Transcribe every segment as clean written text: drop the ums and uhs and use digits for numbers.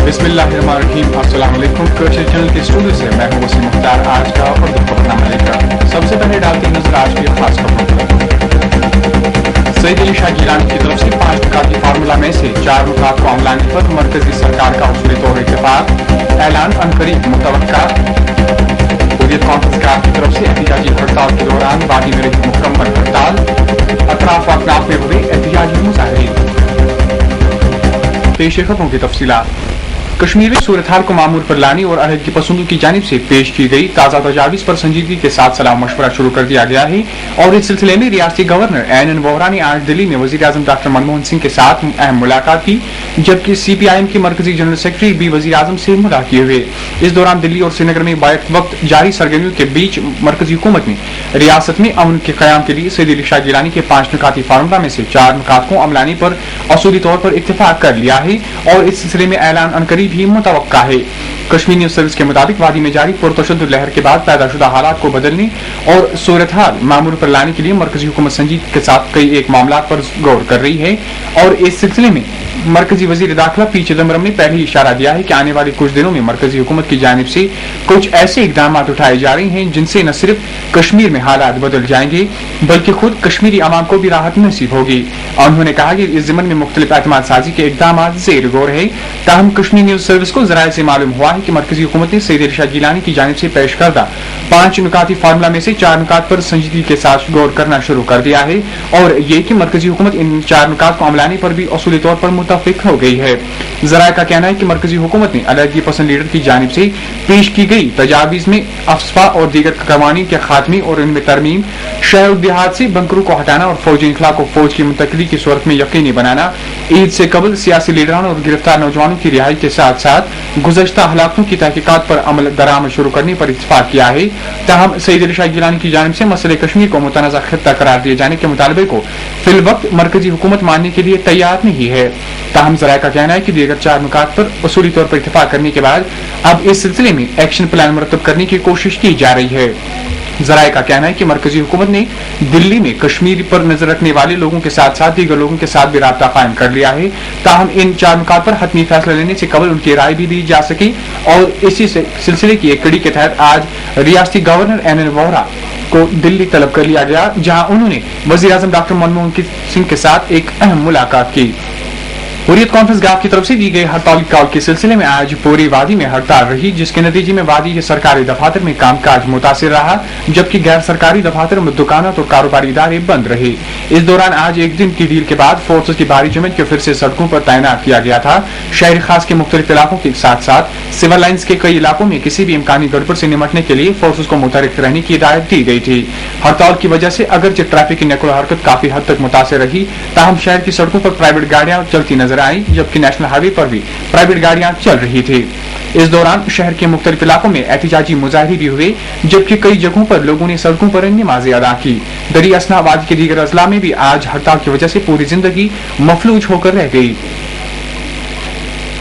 बिस्मिल्लाहिर्रहमानिर्रहीम। अस्सलाम वालेकुम। कोशिश चैनल के स्टूडियो से मैं हूं वसीम मुख्तार। आज का उर्दू खबरनामा लेकर सबसे पहले डालते हैं नजर आज की खास खबरों पर। सईद अली शाह गिलानी की तरफ से 5 नुकाती फार्मूला में से 4 नुकात को अमलाने पर मरकजी सरकार का उसूली तौर इत्तेफाक, ऐलान अनकरीब मुतवक्का। हुर्रियत कॉन्फ्रेंस कार की तरफ से एहतिजाजी हड़ताल के दौरान वादी में रही मुकम्मल हड़ताल, अतराफ अकनाफ में हुए एहतिजाजी मुजाहरे। पेश खबरों की तफसीलात। कश्मीर में सूरत हाल को मामूल पर लाने और अलहदगी पसंदों की जानिब से पेश की गई ताज़ा तजावीज़ पर संजीदगी के साथ सलाह मशवरा शुरू कर दिया गया है और इस सिलसिले में रियासती गवर्नर एन वोहरा ने आज दिल्ली में वज़ीर आज़म डॉक्टर मनमोहन सिंह के साथ अहम मुलाकात की, जबकि CPIM के मरकजी जनरल सेक्रेटरी भी वज़ीर आज़म से मुलाकात किए हुए। इस दौरान दिल्ली और श्रीनगर में बैक वक्त जारी सरगर्मियों के बीच मरकजी हुकूमत ने रियासत में अमन के क़याम के लिए सईद अली शाह गिलानी के 5 नुकाती फार्मूला में से 4 नुकात को अमलाने पर असूली तौर पर इत्तेफाक कर लिया है और इस सिलसिले में ऐलान अनकरीब ही मुतवक्का है। कश्मीर न्यूज सर्विस के मुताबिक वादी में जारी पुरतशद्दुद लहर के बाद पैदाशुदा हालात को बदलने और सूरत हाल मामूल पर लाने के लिए मरकजी हुकूमत संजीदगी के साथ कई एक मामला पर गौर कर रही है और इस सिलसिले में मरकजी वजीर दाखिला पी चिदम्बरम ने पहले ही इशारा दिया है कि आने वाले कुछ दिनों में मरकजी हुकूमत की जानिब से कुछ ऐसे इकदाम उठाए जा रहे हैं जिनसे न सिर्फ कश्मीर में हालात बदल जाएंगे बल्कि खुद कश्मीरी अवाम को भी राहत नसीब होगी। उन्होंने कहा कि इस ज़िमन में मुख्तलिफ एतमाद साजी के इकदाम ज़ेर गौर है। ताहम कश्मीर न्यूज सर्विस को जराये से मालूम हुआ है कि मरकजी हुकूमत ने सईद अली शाह गिलानी की जानिब से पेश करदा 5 नुकाती फार्मूला में से 4 नुकात पर संजीदगी के साथ गौर करना शुरू कर दिया है और ये कि मरकजी हुकूमत इन 4 नुकात को अमलाने पर भी असूली तौर पर मुतफिक हो गई है। जराये का कहना है कि मरकजी हुकूमत ने अलहदगी पसंद लीडर की जानिब से पेश की गई तजावीज़ में अफस्पा और दीगर कवानीन के खात्मे और इनमें तरमीम, शहर देहात से बंकरों को हटाना और फौजी इनखला को फौज की मुंतकिली की सूरत में यकीनी बनाना, ईद से कबल सियासी लीडरान और गिरफ्तार नौजवानों की रिहाई के साथ साथ गुज़श्ता हलाकतों की तहकीकात पर अमल दरामद शुरू करने पर इत्तेफाक किया है। ताहम सईद अली शाह गिलानी की जानिब से मसले कश्मीर को मुतनाज़ा खित्ता करार दिए जाने के मुतालबे को फिलवक्त मरकजी हुकूमत मानने के लिए तैयार नहीं है। ताहम जराये का कहना है कि दीगर 4 नुकात पर असूली तौर पर इत्तेफाक करने के बाद अब इस सिलसिले में एक्शन प्लान मुरतब करने की कोशिश की जा रही है। जराये का कहना है कि मरकजी हुकूमत ने दिल्ली में कश्मीर पर नजर रखने वाले लोगों के साथ साथ दीगर लोगों के साथ भी राब्ता कायम कर लिया है, ताहम इन 4 नुकात पर हतमी फैसला लेने से कबल उनकी राय भी दी जा सके और इसी सिलसिले की एक कड़ी के तहत आज रियासती गवर्नर एन वोहरा को दिल्ली तलब कर लिया गया, जहां उन्होंने वज़ीर आज़म डॉक्टर मनमोहन सिंह के साथ एक अहम मुलाकात की। हुर्रियत कॉन्फ्रेंस गाफ की तरफ से दी गई हड़ताल कॉल के सिलसिले में आज पूरी वादी में हड़ताल रही, जिसके नतीजे में वादी के सरकारी दफातर में कामकाज मुतासिर रहा, जबकि गैर सरकारी दफातर में दुकानात और कारोबारी इदारे बंद रहे। इस दौरान आज एक दिन की ढील के बाद फोर्सेज की भारी जमत को फिर से सड़कों पर तैनात किया गया था। शहर खास के मुख्तलिफ इलाकों के साथ साथ सिविल लाइन्स के कई इलाकों में किसी भी इम्कानी गड़बड़ से निमटने के लिए फोर्सेज को मुतहरिक रहने की हिदायत दी गई थी। हड़ताल की वजह से अगरचे ट्रैफिक की नकल हरकत काफी हद तक मुतासिर रही, ताहम शहर की सड़कों पर प्राइवेट गाड़ियां चलती नजर आई, जबकि नेशनल हाईवे पर भी प्राइवेट गाड़ियां चल रही थी। इस दौरान शहर के मुख्तलिफ इलाकों में एहतिजाजी मुजाहरे भी हुए, जबकि कई जगहों पर लोगों ने सड़कों पर नमाजें अदा की। दरी असना वादी के दीगर अजला में भी आज हड़ताल की वजह से पूरी जिंदगी मफलूज होकर रह गई।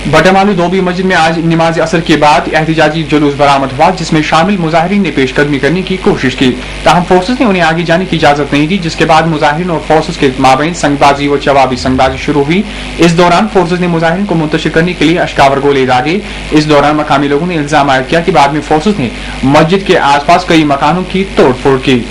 बटमालू दोबी मस्जिद में आज नमाज असर के बाद एहतिजाजी जुलूस बरामद हुआ, जिसमें शामिल मुजाहिरीन ने पेशकदमी करने की कोशिश की, ताहम फोर्सेज ने उन्हें आगे जाने की इजाजत नहीं दी, जिसके बाद मुजाहिरीन और फोर्सेज के माबैन संगबाजी व जवाबी संगबाजी शुरू हुई। इस दौरान फोर्सेज ने मुजाहिरीन को मुंतशिर करने के लिए अश्कावर गोले दागे। इस दौरान मकामी लोगों ने इल्जाम आयद किया कि बाद में फोर्सेज ने मस्जिद के आसपास कई मकानों की तोड़ फोड़ की।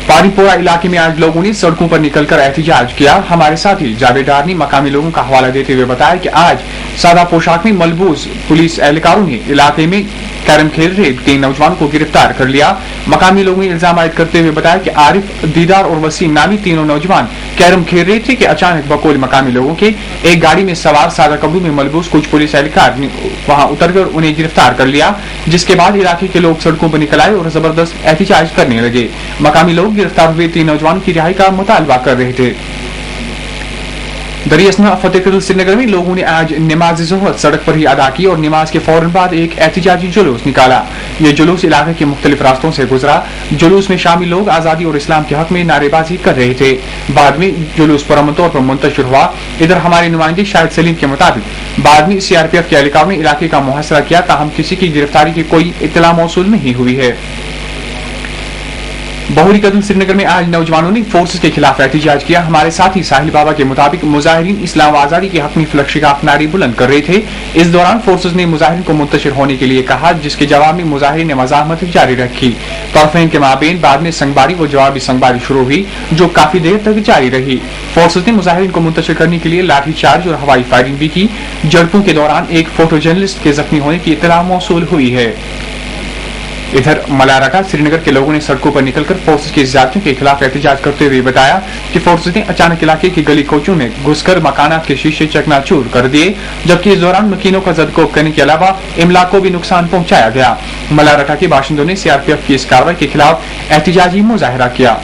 पारीपोरा इलाके में आज लोगों ने सड़कों पर निकलकर एहतिजाज किया। हमारे साथी जावेद डार ने मकामी लोगों का हवाला देते हुए बताया कि आज सादा पोशाक में मलबूस पुलिस एहलकारों ने इलाके में कैरम खेल रहे 3 नौजवानों को गिरफ्तार कर लिया। मकामी लोगों ने इल्जाम आयद करते हुए बताया कि आरिफ, दीदार और वसीम नामी तीनों नौजवान कैरम खेल रहे थे कि अचानक बकौल मकामी लोगों के एक गाड़ी में सवार सादा कपड़ों में मलबूस कुछ पुलिस एहलकार ने वहां उतरकर उन्हें गिरफ्तार कर लिया, जिसके बाद इलाके के लोग सड़कों पर निकल आए और जबरदस्त एहतिजाज करने लगे। मकामी लोग गिरफ्तार हुए 3 नौजवानों की रिहाई का मुतालबा कर रहे थे। दरियासना फतेहपुर श्रीनगर में लोगों ने आज नमाज ज़ोहर सड़क पर ही अदा की और नमाज के फौरन बाद एक एहतिजाजी जुलूस निकाला। ये जुलूस इलाके के मुख्तलिफ रास्तों से गुजरा। जुलूस में शामिल लोग आज़ादी और इस्लाम के हक में नारेबाजी कर रहे थे। बाद में जुलूस पुरअमन तौर पर मुंतशिर हुआ। इधर हमारे नुमाइंदे शाहिद सलीम के मुताबिक बाद में CRPF के एहलकारों ने इलाके का मुहासरा किया, ताहम किसी की गिरफ्तारी की कोई इत्तला मौसूल नहीं हुई है। बहुरी कदम श्रीनगर में आज नौजवानों ने फोर्सेस के खिलाफ एहतजाज किया। हमारे साथी साहिल बाबा के मुताबिक मुजाहिरीन इस्लाम व आजादी के हक में फ्लैग नारे बुलंद कर रहे थे। इस दौरान फोर्सेस ने मुजाहिरीन को मुंतशिर होने के लिए कहा, जिसके जवाब में मुजाहिरीन ने मज़ाहमत जारी रखी। तरफ़ैन के माबेन बाद में संगबारी व जवाबी संगबारी शुरू हुई, जो काफी देर तक जारी रही। फोर्सेस ने मुजाहिरीन को मुंतशिर करने के लिए लाठी चार्ज और हवाई फायरिंग भी की। झड़पों के दौरान एक फोटो जर्नलिस्ट के जख्मी होने की इत्तला मौसूल हुई है। इधर मलारका श्रीनगर के लोगों ने सड़कों पर निकलकर फोर्सेस की ज्यादतियों के खिलाफ एहतजाज करते हुए बताया कि फोर्सेस ने अचानक इलाके की गली कोचों में घुसकर मकानात के शीशे चकनाचूर कर दिए, जबकि इस दौरान मकीनों का जदकोब करने के अलावा इमलाक को भी नुकसान पहुंचाया गया। मलारका के बाशिंदों ने सीआरपीएफ की इस कार्रवाई के खिलाफ एहतजाजी मुजाहरा किया।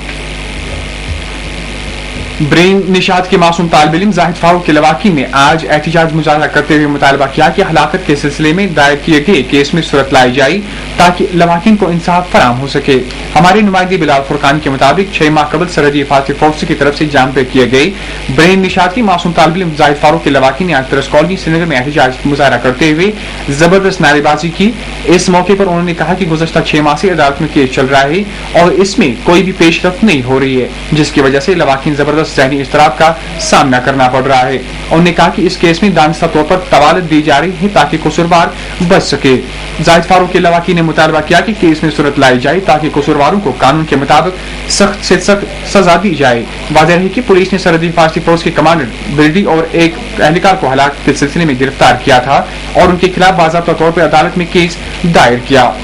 ब्रेन निशात के मासूम तालिब इल्म जाहिद फारूक के लवाकी ने आज एहतजाज मुजाहरा करते हुए मुतालबा किया कि हलाकत के सिलसिले में दायर किए गए केस में सूरत लाई जाए ताकि लवाकिन को इंसाफ फराम हो सके। हमारे नुमाइंदे बिलाल फुरकान के मुताबिक 6 माह कबल सरहदी हिफाजती फोर्स की तरफ से जाम पे किए गए ब्रेन निशात के मासूम तालिब इल्म जाहिद फारूक के लवाकी ने आज तरस कॉलोनी श्रीनगर में एहतजाज मुजाहरा करते हुए जबरदस्त नारेबाजी की। इस मौके पर उन्होंने कहा कि गुज़श्ता 6 माह से अदालत में केस चल रहा है और इसमें कोई भी पेशरफ्त नहीं हो रही है, जिसकी वजह से लवाकिन जबरदस्त ज़हनी इज़्तिराब का सामना करना पड़ रहा है। उन्होंने कहा कि इस केस में दानिस्ता तौर पर तवालत दी जा रही है ताकि कसूरवार बच सके। जाहिद फारूक के लवाकी ने मुतालबा किया कि केस में सूरत लाई जाए ताकि कसूरवारों को कानून के मुताबिक सख्त से सख्त सजा दी जाए। वाज़ेह है कि पुलिस ने सरहदी हिफाजती फोर्स के कमांडर बिल्डी और एक एहलकार को हलाकत के सिलसिले में गिरफ्तार किया था और उनके खिलाफ बाज़ाब्ता तौर पर अदालत में केस दायर किया।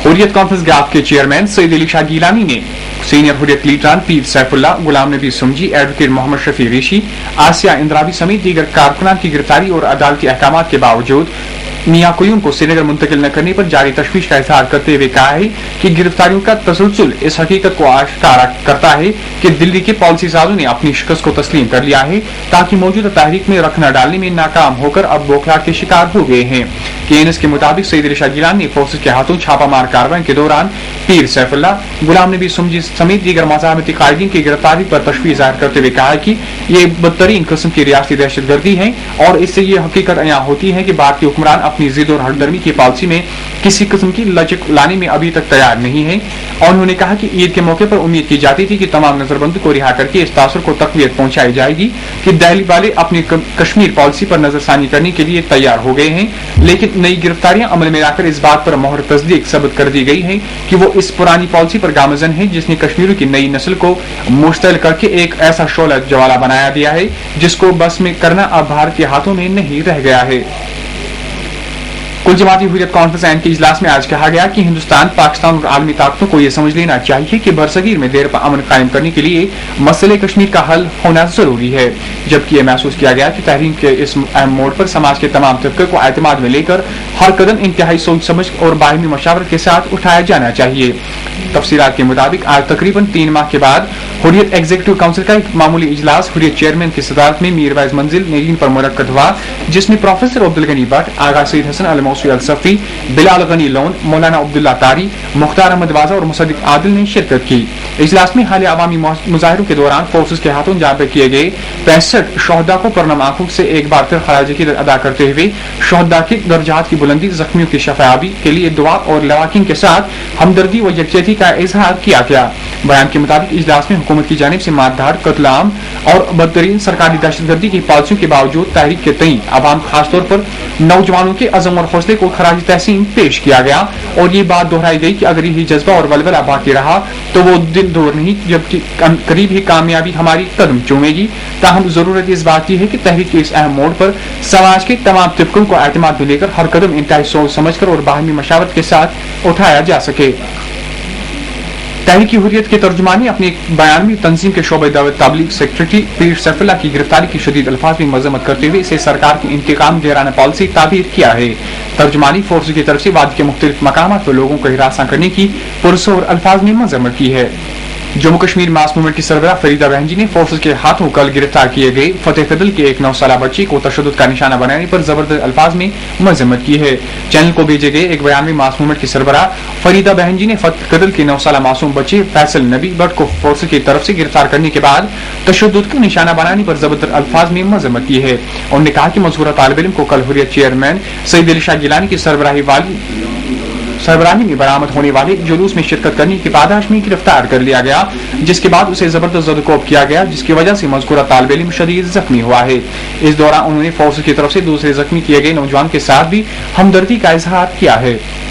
हुर्रियत कॉन्फ्रेंस गैप के चेयरमैन सईद अली शाह गिलानी ने सीनियर हुर्रियत लीडरान पीर सैफुल्लाह, गुलाम नबी सुमजी, एडवोकेट मोहम्मद शफी ऋषि, आसिया इंद्रावी समेत दीगर कारकुनान की गिरफ्तारी और अदालती अहकामात के बावजूद मियां कुयूम को श्रीनगर मुंतकिल न करने पर जारी तशवीश का इजहार करते हुए कहा है कि गिरफ्तारियों का तसलसल इस हकीकत को आश्कार करता है कि दिल्ली के पॉलिसी साजों ने अपनी शिकस्त को तस्लीम कर लिया है ताकि मौजूदा तहरीक में रखना डालने में नाकाम होकर अब बौखलाहट के शिकार हो गए हैं। केएनएस के मुताबिक सईद अली शाह गिलानी ने फोर्सेस के हाथों छापामार कार्रवाई के दौरान पीर सैफुल्लाह, गुलाम नबी सुमजी समेत दीगर मज़ाहमती कायदीन की गिरफ्तारी पर तशवीश जाहिर करते हुए कहा कि ये बदतरीन किस्म की रियासती दहशतगर्दी है और इससे ये हकीकत अयां होती है कि भारतीय हुक्मरान अपनी जिद और हरदर्मी की पॉलिसी में किसी किस्म की लचक लाने में अभी तक तैयार नहीं है। और उन्होंने कहा कि ईद के मौके पर उम्मीद की जाती थी कि तमाम नजरबंदी को रिहा करके इस तासर को तक़वियत पहुंचाई जाएगी कि दिल्ली वाले अपनी कश्मीर पॉलिसी पर नजरसानी करने के लिए तैयार हो गए हैं, लेकिन नई गिरफ्तारियां अमल में लाकर इस बात पर मोहर तस्दीक साबित कर दी गई है कि वो इस पुरानी पॉलिसी पर गामजन है जिसने कश्मीर की नई नस्ल को मुश्तल करके एक ऐसा शोला ज्वाला बनाया दिया है जिसको बस में करना अब भारत के हाथों में नहीं रह गया है। कुल जमाती हुर्रियत कॉन्फ्रेंस एन के इजलास में आज कहा गया कि हिंदुस्तान, पाकिस्तान और आलमी ताकतों को यह समझ लेना चाहिए कि बरसगीर में देर पर अमन कायम करने के लिए मसले कश्मीर का हल होना जरूरी है, जबकि यह महसूस किया गया कि तहरीक के इस अहम मोड़ पर समाज के तमाम तबके को एतमाद में लेकर हर कदम इंतहाई सोच समझ और बाहिमी मशावरत के साथ उठाया जाना चाहिए। तफसीलात के मुताबिक आज तकरीबन 3 माह के बाद हुर्रियत एग्जीक्यूटिव काउंसिल का एक मामूली इजलास हुर्रियत चेयरमैन की सदारत में मीरवाइज मंजिल नेगीन पर मुनक्कद हुआ, जिसमें प्रोफेसर अब्दुल गनी भट्ट, आगा सईद हसन अल मौसूई अल सफी, बिलाल गनी लोन, मौलाना अब्दुल्ला तारी, मुख्तार अहमद वाजा और मुसद्दिक आदिल ने शिरकत की। इजलास में हाल अवामी मुजाहिरों के दौरान फोर्सेस के हाथों जाम पे किए गए 65 शहदा को पुरनम आंखों से एक बार फिर खराज अकीदत अदा करते हुए शहदा के दर्जात की बुलंदी, जख्मियों की शफायाबी के लिए दुआ और लवाकिन के साथ हमदर्दी व यकजहती का इजहार किया गया। बयान के मुताबिक इजलास में हुकूमत की जानिब से मारधाड़, कत्ल-आम और बदतरीन सरकारी दहशतगर्दी की पॉलिसियों के बावजूद तहरीक के तई आवाम, खासतौर पर नौजवानों के अज़म और हौसले को खराज तहसीन पेश किया गया और ये बात दोहराई गई कि अगर यही जज्बा और वलवला बाकी रहा तो वो दिन दूर नहीं जबकि करीब ही कामयाबी हमारी कदम चूमेगी। ताहम जरूरत इस बात की है कि तहरीक के इस अहम मोड़ पर समाज के तमाम तबकों को एतमाद में लेकर हर कदम इंतहाई सोच समझकर और बाहमी मशावरत के साथ उठाया जा सके। तहरीक हुर्रियत के तर्जुमानी अपने एक बयान में तंजीम के शोबे तबलीग सेक्रेटरी पीर सैफुल्लाह की गिरफ्तारी की शदीद अल्फाज में मजम्मत करते हुए इसे सरकार की इंतकाम गेराना पॉलिसी ताबीर किया है। तर्जुमानी फोर्स की तरफ से वाद के मुख्तलिफ मकामात पर लोगों को हिरासा करने की पुरसोर अल्फाज में मजम्मत की है। जम्मू कश्मीर मास मूवमेंट की सरबराह फरीदा बहन जी ने फोर्सेस के हाथों कल गिरफ्तार किए गए फतेह कदल के एक 9 साला बच्ची को तशद्दुद का निशाना बनाने पर जबरदस्त अल्फाज में मजम्मत की है। चैनल को भेजे गए एक बयान में मास मूवमेंट की सरबराह फरीदा बहन जी ने फतेह कदल के 9 साला मासूम बच्चे फैसल नबी भट्ट को फोर्सेस की तरफ से गिरफ्तार करने के बाद तशद्दुद का निशाना बनाने पर जबरदस्त अल्फाज में मजम्मत की है। उन्होंने कहा कि मज़कूरा तालिब इल्म को कल हुर्रियत चेयरमैन सईद अली शाह गिलानी की सरबराही वाली सरबराही में बरामद होने वाले जुलूस में शिरकत करने की पादाश में गिरफ्तार कर लिया गया, जिसके बाद उसे जबरदस्त जदोकोब किया गया, जिसकी वजह से मज़कूरा तालिब इल्म शदीद जख्मी हुआ है। इस दौरान उन्होंने फोर्स की तरफ से दूसरे जख्मी किए गए नौजवान के साथ भी हमदर्दी का इजहार किया है।